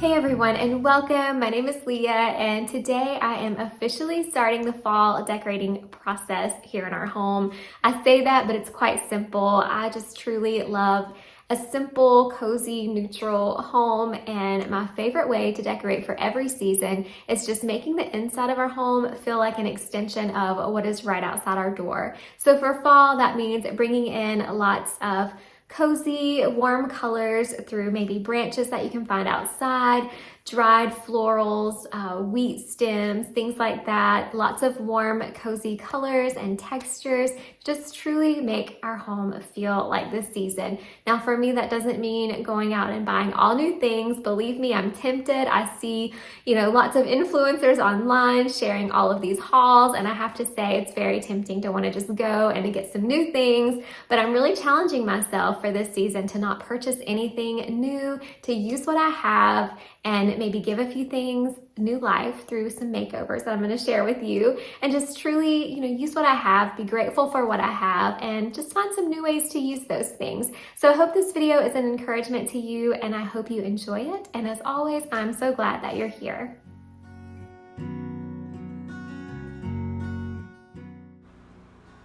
Hey everyone and welcome. My name is Leah and today I am officially starting the fall decorating process here in our home. I say that, but it's quite simple. I just truly love a simple, cozy, neutral home, and my favorite way to decorate for every season is just making the inside of our home feel like an extension of what is right outside our door. So for fall, that means bringing in lots of cozy, warm colors through maybe branches that you can find outside, dried florals, wheat stems, things like that. Lots of warm, cozy colors and textures just truly make our home feel like this season. Now, for me, that doesn't mean going out and buying all new things. Believe me, I'm tempted. I see, lots of influencers online sharing all of these hauls, and I have to say it's very tempting to want to just go and to get some new things, but I'm really challenging myself for this season to not purchase anything new, to use what I have and maybe give a few things new life through some makeovers that I'm going to share with you, and just truly, use what I have, be grateful for what I have, and just find some new ways to use those things. So I hope this video is an encouragement to you, and I hope you enjoy it. And as always, I'm so glad that you're here.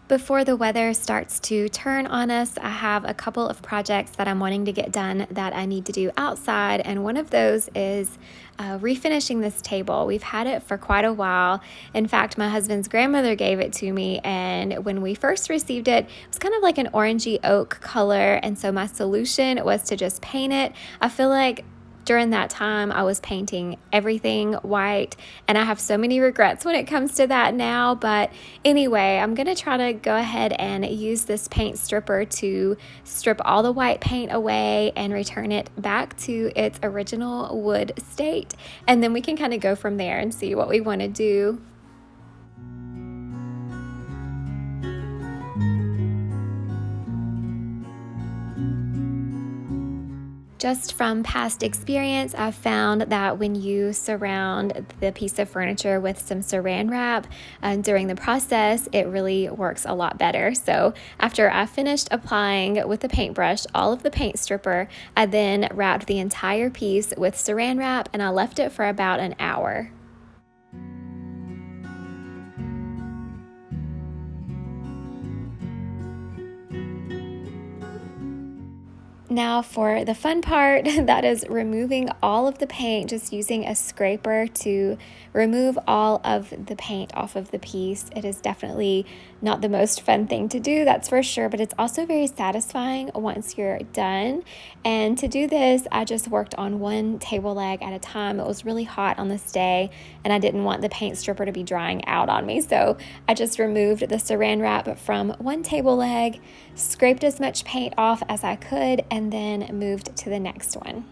Before the weather starts to turn on us, I have a couple of projects that I'm wanting to get done that I need to do outside, and one of those is refinishing this table. We've had it for quite a while. In fact, my husband's grandmother gave it to me, and when we first received it, it was kind of like an orangey oak color, and so my solution was to just paint it. I feel like during that time, I was painting everything white, and I have so many regrets when it comes to that now. But anyway, I'm going to try to go ahead and use this paint stripper to strip all the white paint away and return it back to its original wood state. And then we can kind of go from there and see what we want to do. Just from past experience, I've found that when you surround the piece of furniture with some saran wrap during the process, it really works a lot better. So after I finished applying with the paintbrush all of the paint stripper, I then wrapped the entire piece with saran wrap, and I left it for about an hour. Now for the fun part, that is removing all of the paint, just using a scraper to remove all of the paint off of the piece. It is definitely not the most fun thing to do, that's for sure, but it's also very satisfying once you're done. And to do this, I just worked on one table leg at a time. It was really hot on this day, and I didn't want the paint stripper to be drying out on me, so I just removed the saran wrap from one table leg, scraped as much paint off as I could, and then moved to the next one.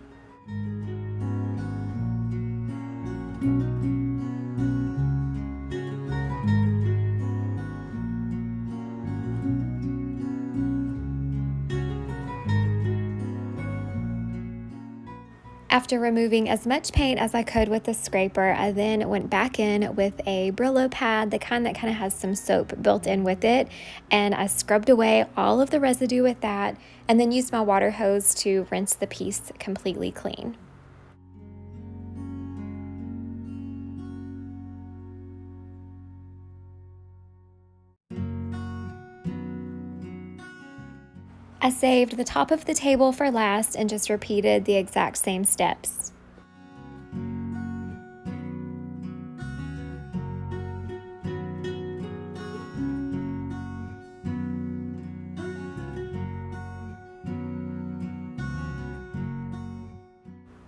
After removing as much paint as I could with the scraper, I then went back in with a Brillo pad, the kind that kind of has some soap built in with it, and I scrubbed away all of the residue with that, and then used my water hose to rinse the piece completely clean. I saved the top of the table for last and just repeated the exact same steps.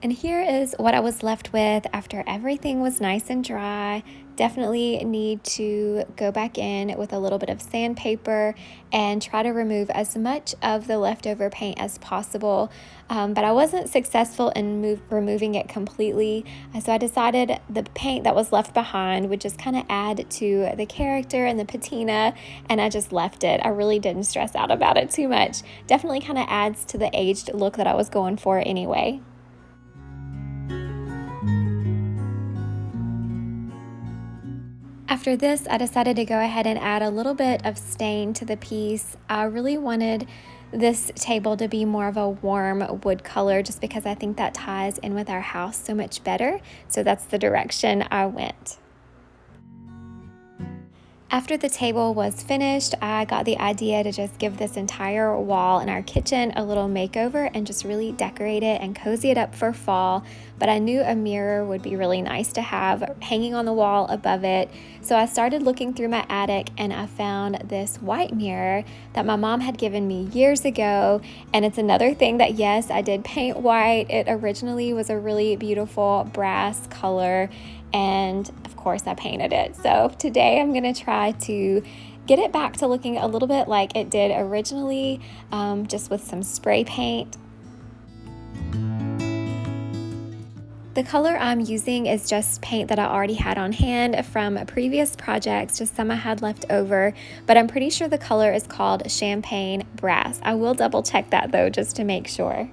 And here is what I was left with after everything was nice and dry. Definitely need to go back in with a little bit of sandpaper and try to remove as much of the leftover paint as possible. But I wasn't successful in removing it completely. So I decided the paint that was left behind would just kind of add to the character and the patina, and I just left it. I really didn't stress out about it too much. Definitely kind of adds to the aged look that I was going for anyway. After After this, I decided to go ahead and add a little bit of stain to the piece. I really wanted this table to be more of a warm wood color just because I think that ties in with our house so much better. So that's the direction I went. After the table was finished, I got the idea to just give this entire wall in our kitchen a little makeover and just really decorate it and cozy it up for fall. But I knew a mirror would be really nice to have hanging on the wall above it. So I started looking through my attic and I found this white mirror that my mom had given me years ago. And it's another thing that, yes, I did paint white. It originally was a really beautiful brass color, and of course I painted it. So today I'm gonna try to get it back to looking a little bit like it did originally, just with some spray paint. The color I'm using is just paint that I already had on hand from previous projects, just some I had left over, but I'm pretty sure the color is called Champagne Brass. I will double check that though, just to make sure.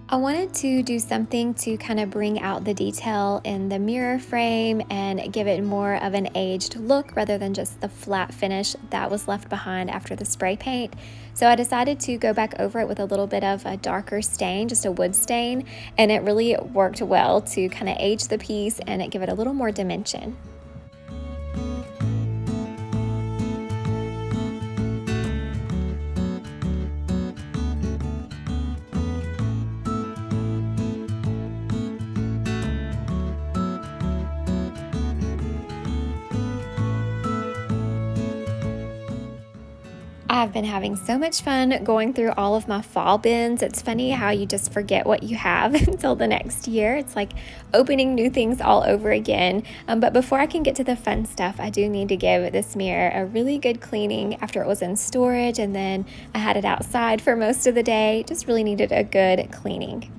I wanted to do something to kind of bring out the detail in the mirror frame and give it more of an aged look rather than just the flat finish that was left behind after the spray paint. So I decided to go back over it with a little bit of a darker stain, just a wood stain, and it really worked well to kind of age the piece and give it a little more dimension. I've been having so much fun going through all of my fall bins. It's funny how you just forget what you have until the next year. It's like opening new things all over again. But before I can get to the fun stuff, I do need to give this mirror a really good cleaning after it was in storage, and then I had it outside for most of the day. Just really needed a good cleaning.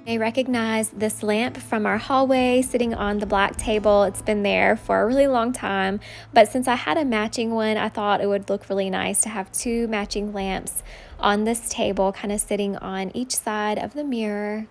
I recognize this lamp from our hallway sitting on the black table. It's been there for a really long time, but since I had a matching one, I thought it would look really nice to have two matching lamps on this table, kind of sitting on each side of the mirror.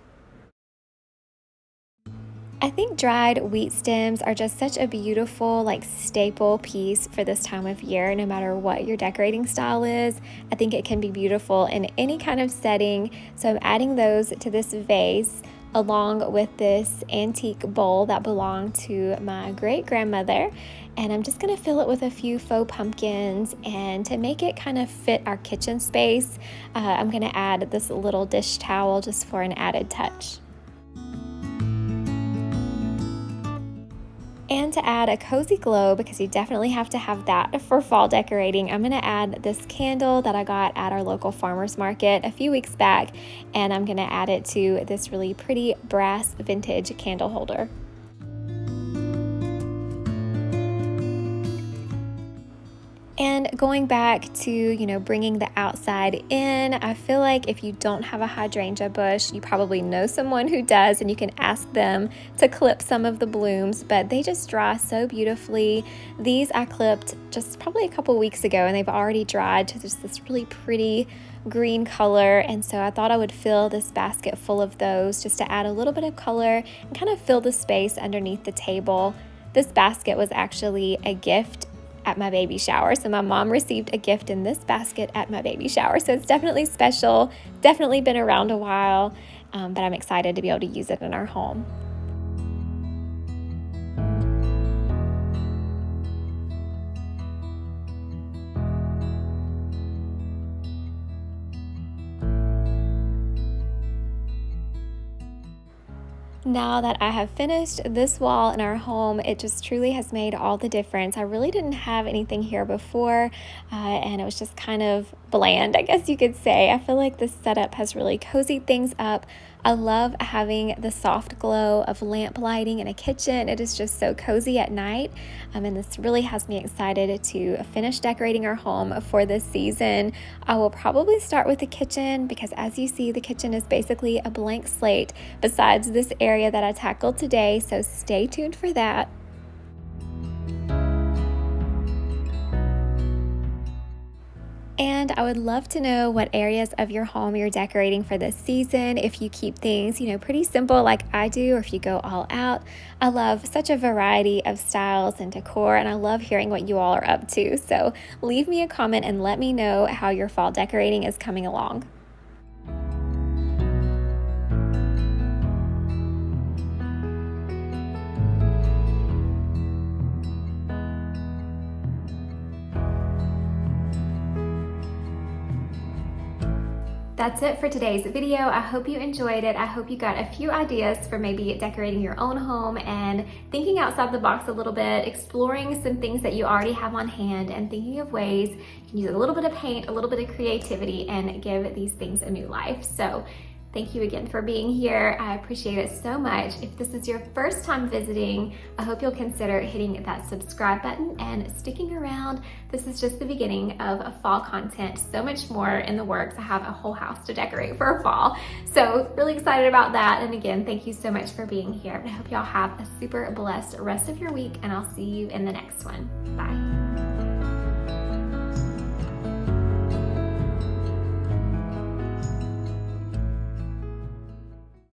I think dried wheat stems are just such a beautiful, like, staple piece for this time of year, no matter what your decorating style is. I think it can be beautiful in any kind of setting. So I'm adding those to this vase along with this antique bowl that belonged to my great-grandmother. And I'm just gonna fill it with a few faux pumpkins, and to make it kind of fit our kitchen space, I'm gonna add this little dish towel just for an added touch. And to add a cozy glow, because you definitely have to have that for fall decorating, I'm gonna add this candle that I got at our local farmer's market a few weeks back, and I'm gonna add it to this really pretty brass vintage candle holder. And going back to, bringing the outside in, I feel like if you don't have a hydrangea bush, you probably know someone who does, and you can ask them to clip some of the blooms, but they just dry so beautifully. These I clipped just probably a couple weeks ago, and they've already dried to just this really pretty green color, and so I thought I would fill this basket full of those just to add a little bit of color and kind of fill the space underneath the table. This basket was actually a gift at my baby shower. So my mom received a gift in this basket at my baby shower. So it's definitely special, definitely been around a while, but I'm excited to be able to use it in our home. Now that I have finished this wall in our home, it just truly has made all the difference. I really didn't have anything here before, and it was just kind of bland, I guess you could say. I feel like this setup has really cozied things up. I love having the soft glow of lamp lighting in a kitchen. It is just so cozy at night, and this really has me excited to finish decorating our home for this season. I will probably start with the kitchen because, as you see, the kitchen is basically a blank slate besides this area that I tackled today, so stay tuned for that. And I would love to know what areas of your home you're decorating for this season. If you keep things, pretty simple like I do, or if you go all out. I love such a variety of styles and decor, and I love hearing what you all are up to. So leave me a comment and let me know how your fall decorating is coming along. That's it for today's video. I hope you enjoyed it. I hope you got a few ideas for maybe decorating your own home and thinking outside the box a little bit, exploring some things that you already have on hand and thinking of ways you can use a little bit of paint, a little bit of creativity, and give these things a new life. So thank you again for being here. I appreciate it so much. If this is your first time visiting, I hope you'll consider hitting that subscribe button and sticking around. This is just the beginning of fall content. So much more in the works. I have a whole house to decorate for fall. So really excited about that. And again, thank you so much for being here. I hope y'all have a super blessed rest of your week, and I'll see you in the next one. Bye.